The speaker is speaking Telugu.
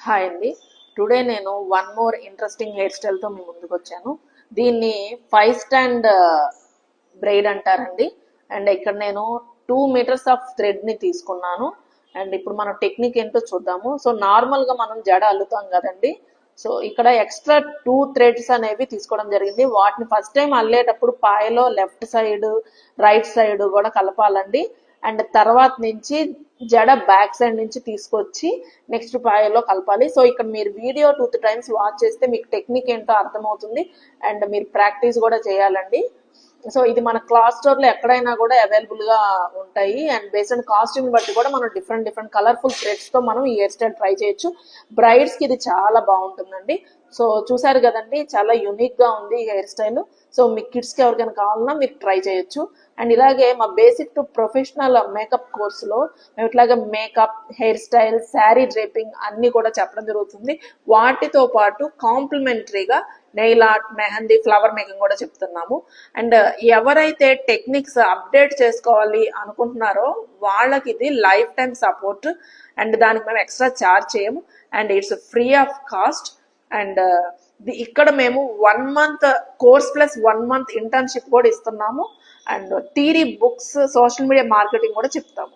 హాయ్ అండి. టుడే నేను వన్ మోర్ ఇంట్రెస్టింగ్ హెయిర్ స్టైల్తో మీ ముందుకు వచ్చాను. దీన్ని 5 స్టాండ్ బ్రైడ్ అంటారండి. అండ్ ఇక్కడ నేను 2 మీటర్స్ ఆఫ్ థ్రెడ్ని తీసుకున్నాను. అండ్ ఇప్పుడు మనం టెక్నిక్ ఏంటో చూద్దాము. సో నార్మల్గా మనం జడ అల్లుతాం కదండి. సో ఇక్కడ ఎక్స్ట్రా 2 థ్రెడ్స్ అనేవి తీసుకోవడం జరిగింది. వాటిని ఫస్ట్ టైం అల్లేటప్పుడు పాయలో లెఫ్ట్ సైడ్ రైట్ సైడ్ కూడా కలపాలండి. అండ్ తర్వాత నుంచి జడ బ్యాక్ సైడ్ నుంచి తీసుకొచ్చి నెక్స్ట్ పాయలో కలపాలి. సో ఇక్కడ మీరు వీడియో 2-3 టైమ్స్ వాచ్ చేస్తే మీకు టెక్నిక్ ఏంటో అర్థమవుతుంది. అండ్ మీరు ప్రాక్టీస్ కూడా చేయాలండి. సో ఇది మన క్లాత్ స్టోర్ లో ఎక్కడైనా కూడా అవైలబుల్ గా ఉంటాయి. అండ్ బేస్డ్ కాస్ట్యూమ్ బట్టి కూడా మనం డిఫరెంట్ కలర్ఫుల్ థ్రెడ్స్ తో మనం ఈ హెయిర్ స్టైల్ ట్రై చేయొచ్చు. బ్రైడ్స్ కి ఇది చాలా బాగుంటుందండి. సో చూసారు కదండి, చాలా యూనిక్ గా ఉంది ఈ హెయిర్ స్టైల్. సో మీ కిడ్స్ కి ఎవరికైనా కావాలన్నా మీరు ట్రై చేయొచ్చు. అండ్ ఇలాగే మా బేసిక్ టు ప్రొఫెషనల్ మేకప్ కోర్సులో మేము ఇట్లాగే makeup, hair style, sari draping అన్ని కూడా చెప్పడం జరుగుతుంది. వాటితో పాటు కాంప్లిమెంటరీగా nail art, mehndi, flower making కూడా చెప్తున్నాము. అండ్ ఎవరైతే టెక్నిక్స్ అప్డేట్ చేసుకోవాలి అనుకుంటున్నారో వాళ్ళకి ఇది లైఫ్ టైం సపోర్ట్. అండ్ దానికి మేము ఎక్స్ట్రా ఛార్జ్ చేయము. And it's free of cost. And ఇక్కడ మేము 1 month course plus 1 month internship కూడా ఇస్తున్నాము. And theory books, social media marketing కూడా చెప్తాము.